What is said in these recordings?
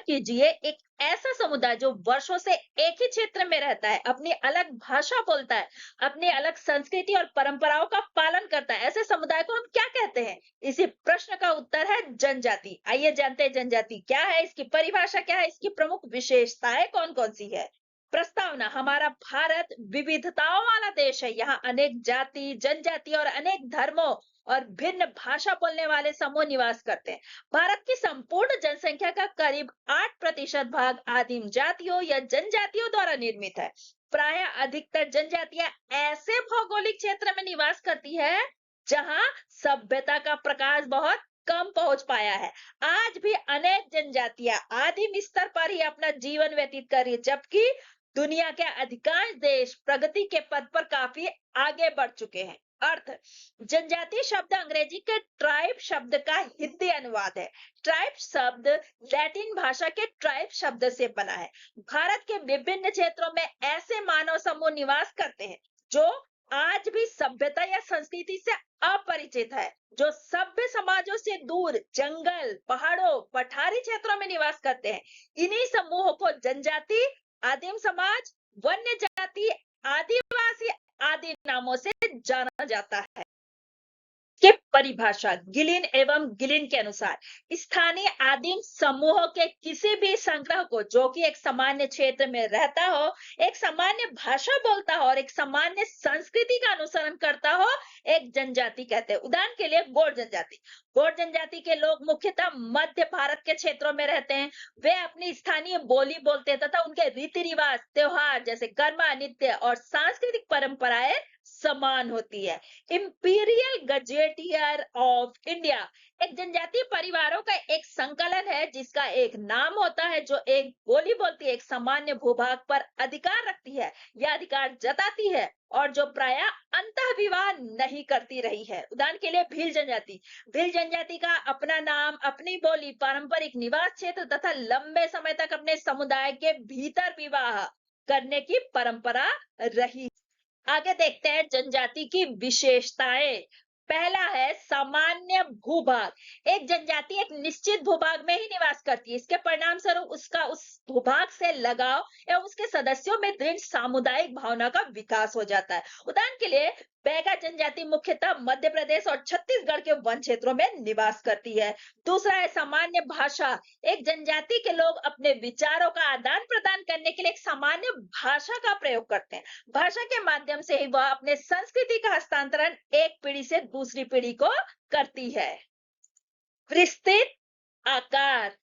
कीजिए एक ऐसा समुदाय जो वर्षों से एक ही क्षेत्र में रहता है, अपनी अलग भाषा बोलता है, अपनी अलग संस्कृति और परंपराओं का पालन करता है, ऐसे समुदाय को हम क्या कहते हैं? इसी प्रश्न का उत्तर है जनजाति। आइए जानते हैं जनजाति क्या है, इसकी परिभाषा क्या है, इसकी प्रमुख विशेषताएं कौन-कौन सी है। प्रस्तावना: हमारा भारत विविधताओं वाला देश है। यहाँ अनेक जाति, जनजाति और अनेक धर्मों और भिन्न भाषा बोलने वाले समूह निवास करते हैं। भारत की संपूर्ण जनसंख्या का करीब 8% भाग आदिम जातियों या जनजातियों द्वारा निर्मित है। प्राय अधिकतर जनजातियां ऐसे भौगोलिक क्षेत्र में निवास करती है जहां सभ्यता का प्रकाश बहुत कम पहुंच पाया है। आज भी अनेक जनजातियां आदिम स्तर पर ही अपना जीवन व्यतीत कर रही है, जबकि दुनिया के अधिकांश देश प्रगति के पथ पर काफी आगे बढ़ चुके हैं। अर्थ: जनजातीय शब्द अंग्रेजी के ट्राइब शब्द का हिंदी अनुवाद है। ट्राइब शब्द लैटिन भाषा के ट्राइब शब्द से बना है। भारत के विभिन्न क्षेत्रों में ऐसे मानव समूह निवास करते हैं जो आज भी सभ्यता या संस्कृति से अपरिचित है, जो सभ्य समाजों से दूर जंगल, पहाड़ों, पठारी क्षेत्रों में निवास करते हैं। इन्हीं समूहों को जनजाति, आदिम समाज, वन्य जाति, आदिवासी आदि नामों से जाना जाता है। के परिभाषा: गिलिन एवं गिलिन के अनुसार स्थानीय आदिम समूहों के किसी भी संग्रह को जो कि एक सामान्य क्षेत्र में रहता हो, एक सामान्य भाषा बोलता हो और एक सामान्य संस्कृति का अनुसरण करता हो, एक जनजाति कहते हैं। उदाहरण के लिए गोंड जनजाति। गोंड जनजाति के लोग मुख्यतः मध्य भारत के क्षेत्रों में रहते हैं। वे अपनी स्थानीय बोली बोलते हैं तथा उनके रीति रिवाज, त्योहार जैसे कर्मा, नृत्य और सांस्कृतिक परंपराएं समान होती है। इंपीरियल गजेटियर ऑफ इंडिया एक जनजातीय परिवारों का एक संकलन है जिसका एक नाम होता है, जो एक बोली बोलती है, एक सामान्य भूभाग पर अधिकार रखती है या अधिकार जताती है और जो प्रायः अंतःविवाह नहीं करती रही है। उदाहरण के लिए भील जनजाति। भील जनजाति का अपना नाम, अपनी बोली, पारंपरिक निवास क्षेत्र तथा लंबे समय तक अपने समुदाय के भीतर विवाह करने की परंपरा रही। आगे देखते हैं जनजाति की विशेषताएं। पहला है सामान्य भूभाग। एक जनजाति एक निश्चित भूभाग में ही निवास करती है। इसके परिणाम स्वरूप उसका उस भूभाग से लगाव एवं उसके सदस्यों में दृढ़ सामुदायिक भावना का विकास हो जाता है। उदाहरण के लिए बैगा जनजाति मुख्यतः मध्य प्रदेश और छत्तीसगढ़ के वन क्षेत्रों में निवास करती है। दूसरा है सामान्य भाषा। एक जनजाति के लोग अपने विचारों का आदान प्रदान करने के लिए एक सामान्य भाषा का प्रयोग करते हैं। भाषा के माध्यम से ही वह अपने संस्कृति का हस्तांतरण एक पीढ़ी से दूसरी पीढ़ी को करती है। विस्तृत आकार।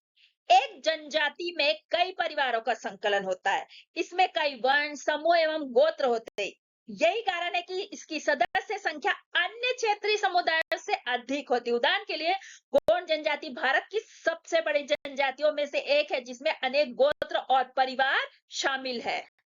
एक जनजाति में कई परिवारों का संकलन होता है। इसमें कई वर्ण, समूह एवं गोत्र होते हैं। यही कारण है कि इसकी सदस्य संख्या अन्य क्षेत्रीय समुदायों से अधिक होती है। उदाहरण के लिए गोंड जनजाति भारत की सबसे बड़ी जनजातियों में से एक है, जिसमें अनेक गोत्र और परिवार शामिल है।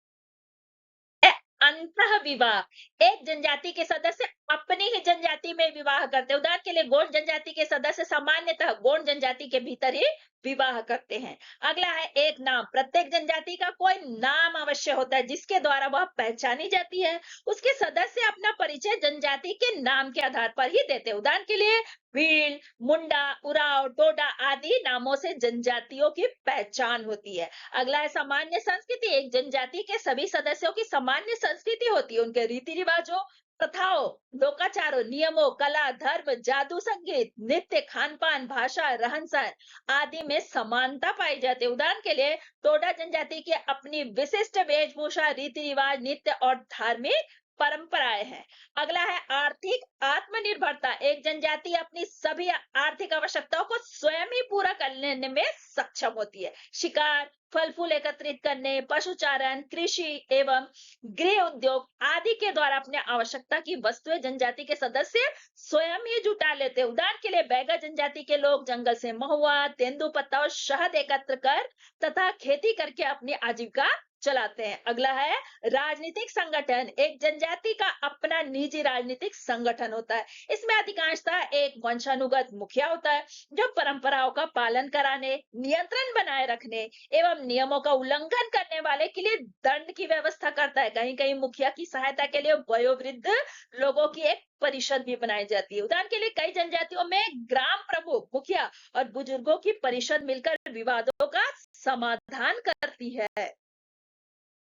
अंतः विवाह। एक जनजाति के सदस्य अपनी ही जनजाति में विवाह करते हैं। उदाहरण के लिए गोंड जनजाति के सदस्य सामान्यतः गोंड जनजाति के भीतर ही विवाह करते हैं। अगला है एक नाम। प्रत्येक जनजाति का कोई नाम अवश्य होता है जिसके द्वारा वह पहचानी जाती है। उसके सदस्य अपना परिचय जनजाति के नाम के आधार पर ही देते हैं। उदाहरण के लिए भील, मुंडा, उराव, टोडा आदि नामों से जनजातियों की पहचान होती है। अगला है सामान्य संस्कृति। एक जनजाति के सभी सदस्यों की सामान्य संस्कृति होती है। उनके रीति रिवाजों, प्रथाओं, लोकाचारों, नियमों, कला, धर्म, जादू, संगीत, नृत्य, खान पान, भाषा, रहन सहन आदि में समानता पाई जाती है। उदाहरण के लिए टोडा जनजाति की अपनी विशिष्ट वेशभूषा, रीति रिवाज, नृत्य और धार्मिक परंपराएं हैं। अगला है आर्थिक आत्मनिर्भरता। एक जनजाति अपनी सभी आर्थिक आवश्यकताओं को स्वयं ही पूरा करने में सक्षम होती है। शिकार, फल फूल एकत्रित करने, पशुचारण, कृषि एवं गृह उद्योग आदि के द्वारा अपने आवश्यकता की वस्तुएं जनजाति के सदस्य स्वयं ही जुटा लेते हैं। उदाहरण के लिए बैगा जनजाति के लोग जंगल से महुआ, तेंदुपत्ता और शहद एकत्र कर तथा खेती करके अपनी आजीविका चलाते हैं। अगला है राजनीतिक संगठन। एक जनजाति का अपना निजी राजनीतिक संगठन होता है। इसमें अधिकांशतः एक वंशानुगत मुखिया होता है जो परंपराओं का पालन कराने, नियंत्रण बनाए रखने एवं नियमों का उल्लंघन करने वाले के लिए दंड की व्यवस्था करता है। कहीं कहीं मुखिया की सहायता के लिए वयोवृद्ध लोगों की एक परिषद भी बनाई जाती है। उदाहरण के लिए कई जनजातियों में ग्राम प्रमुख, मुखिया और बुजुर्गों की परिषद मिलकर विवादों का समाधान करती है।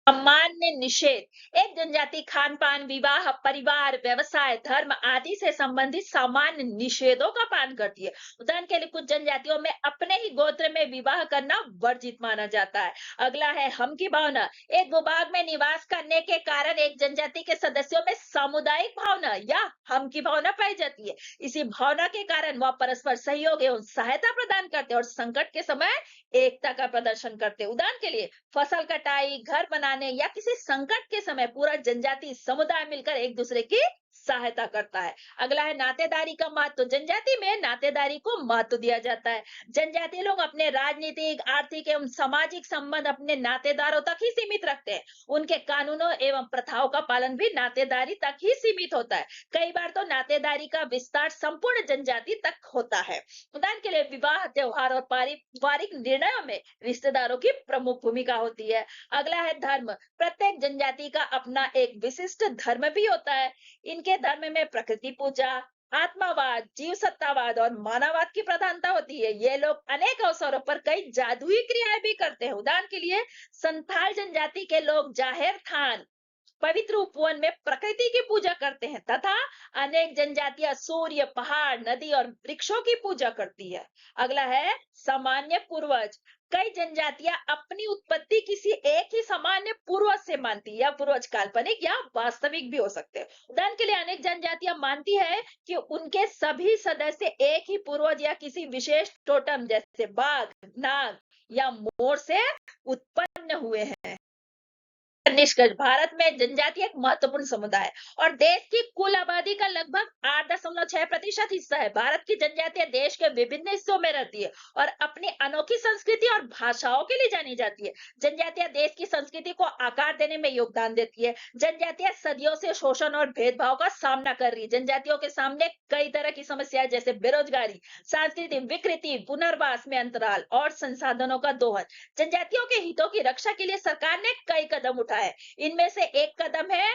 सामान्य निषेध एक जनजाति खान पान, विवाह, परिवार, व्यवसाय, धर्म आदि से संबंधित सामान्य निषेधों का पालन करती है। उदाहरण के लिए कुछ जनजातियों में अपने ही गोत्र में विवाह करना वर्जित माना जाता है। अगला है हम की भावना। एक भूभाग में निवास करने के कारण एक जनजाति के सदस्यों में सामुदायिक भावना या हम की भावना पाई जाती है। इसी भावना के कारण वह परस्पर सहयोग एवं सहायता प्रदान करते हैं और संकट के समय एकता का प्रदर्शन करते हैं। उदाहरण के लिए फसल कटाई, घर बनाने या किसी संकट के समय पूरा जनजाति समुदाय मिलकर एक दूसरे की सहायता करता है। अगला है नातेदारी का महत्व। तो जनजाति में नातेदारी को महत्व दिया जाता है। जनजाति लोग अपने राजनीतिक, आर्थिक एवं सामाजिक संबंध अपने नातेदारों तक ही सीमित रखते हैं। उनके कानूनों एवं प्रथाओं का पालन भी नातेदारी तक ही सीमित होता है। कई बार तो नातेदारी का विस्तार संपूर्ण जनजाति तक होता है। उदाहरण के लिए विवाह, त्योहार और पारिवारिक निर्णयों में रिश्तेदारों की प्रमुख भूमिका होती है। अगला है धर्म। प्रत्येक जनजाति का अपना एक विशिष्ट धर्म भी होता है। इनके धर्म में प्रकृति पूजा, आत्मावाद, जीव सत्तावाद और मानववाद की प्रधानता होती है। ये लोग अनेक अवसरों पर कई जादुई क्रियाएं भी करते हैं। उदाहरण के लिए संथाल जनजाति के लोग जाहिर थान पवित्र उपवन में प्रकृति की पूजा करते हैं तथा अनेक जनजातियां सूर्य, पहाड़, नदी और वृक्षों की पूजा करती है। अगला है सामान्य पूर्वज। कई जनजातियां अपनी उत्पत्ति किसी एक ही सामान्य पूर्वज से मानती है। या पूर्वज काल्पनिक या वास्तविक भी हो सकते हैं। उदाहरण के लिए अनेक जनजातियां मानती है कि उनके सभी सदस्य एक ही पूर्वज या किसी विशेष टोटम जैसे बाघ, नाग या मोर से उत्पन्न हुए हैं। निष्कर्ष भारत में जनजाति एक महत्वपूर्ण समुदाय है और देश की कुल आबादी का लगभग 8.6% हिस्सा है। भारत की जनजातियां देश के विभिन्न हिस्सों में रहती है और अपनी अनोखी संस्कृति और भाषाओं के लिए जानी जाती है। जनजातियां देश की संस्कृति को आकार देने में योगदान देती है। जनजातियां सदियों से शोषण और भेदभाव का सामना कर रही है। जनजातियों के सामने कई तरह की समस्याएं जैसे बेरोजगारी, सांस्कृतिक विकृति, पुनर्वास में अंतराल और संसाधनों का दोहन। जनजातियों के हितों की रक्षा के लिए सरकार ने कई कदम उठाए। इनमें से एक कदम है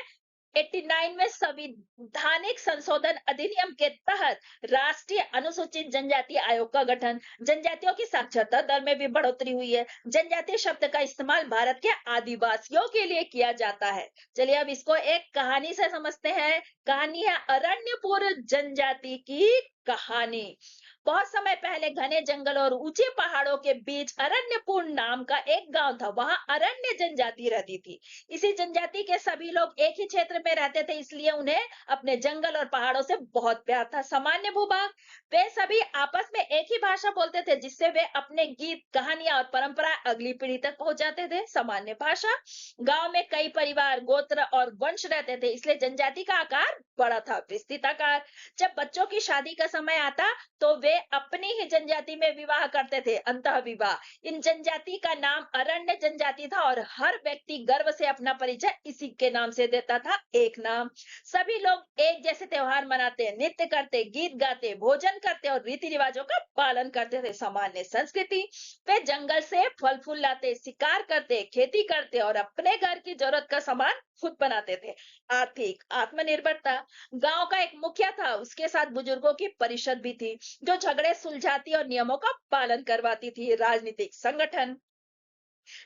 89 में संवैधानिक संशोधन अधिनियम के तहत राष्ट्रीय अनुसूचित जनजाति आयोग का गठन। जनजातियों की साक्षरता दर में भी बढ़ोतरी हुई है। जनजातीय शब्द का इस्तेमाल भारत के आदिवासियों के लिए किया जाता है। चलिए अब इसको एक कहानी से समझते हैं। कहानी है अरण्यपुर जनजाति की कहानी। बहुत समय पहले घने जंगल और ऊंचे पहाड़ों के बीच अरण्यपुर नाम का एक गांव था। वहां अरण्य जनजाति रहती थी। इसी जनजाति के सभी लोग एक ही क्षेत्र में रहते थे, इसलिए उन्हें अपने जंगल और पहाड़ों से बहुत प्यार था। सामान्य भूभाग। वे सभी आपस में एक ही भाषा बोलते थे, जिससे वे अपने गीत, कहानियां और परंपरा अगली पीढ़ी तक पहुंचाते थे। सामान्य भाषा। गांव में कई परिवार, गोत्र और वंश रहते थे, इसलिए जनजाति का आकार बड़ा था। विस्तृत आकार। जब बच्चों की शादी का समय आता तो वे अपनी ही जनजाति में विवाह करते थे, अंतः विवाह। इन जनजाति का नाम अरण्य जनजाति था और हर व्यक्ति गर्व से अपना परिचय इसी के नाम से देता था, एक नाम। सभी लोग एक जैसे त्योहार मनाते, नृत्य करते, गीत गाते, भोजन करते और रीति रिवाजों का पालन करते थे। सामान्य संस्कृति। वे जंगल से फल फूल लाते, शिकार करते, खेती करते और अपने घर की जरूरत का सामान खुद बनाते थे। आर्थिक आत्मनिर्भरता। गांव का एक मुखिया था, उसके साथ बुजुर्गों की परिषद भी थी जो झगड़े सुलझाती और नियमों का पालन करवाती थी। राजनीतिक संगठन।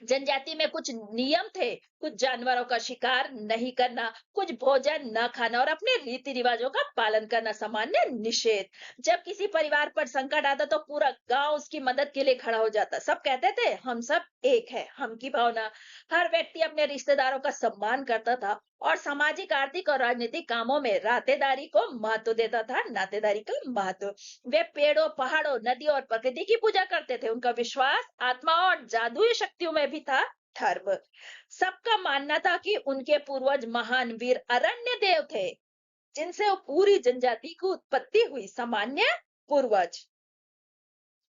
जनजाति में कुछ नियम थे, कुछ जानवरों का शिकार नहीं करना, कुछ भोजन न खाना और अपने रीति रिवाजों का पालन करना। सामान्य निषेध। जब किसी परिवार पर संकट आता तो पूरा गांव उसकी मदद के लिए खड़ा हो जाता। सब कहते थे हम सब एक है, हम की भावना। हर व्यक्ति अपने रिश्तेदारों का सम्मान करता था और सामाजिक, आर्थिक और राजनीतिक कामों में नातेदारी को महत्व देता था। नातेदारी का महत्व। वे पेड़ों, पहाड़ों, नदियों और प्रकृति की पूजा करते थे। उनका विश्वास आत्मा और जादुई शक्तियों में भी था। धर्म। सबका मानना था कि उनके पूर्वज महान वीर अरण्य देव थे, जिनसे वो पूरी जनजाति की उत्पत्ति हुई। सामान्य पूर्वज।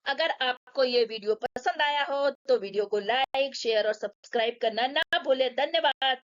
अगर आपको ये वीडियो पसंद आया हो तो वीडियो को लाइक, शेयर और सब्सक्राइब करना ना भूले। धन्यवाद।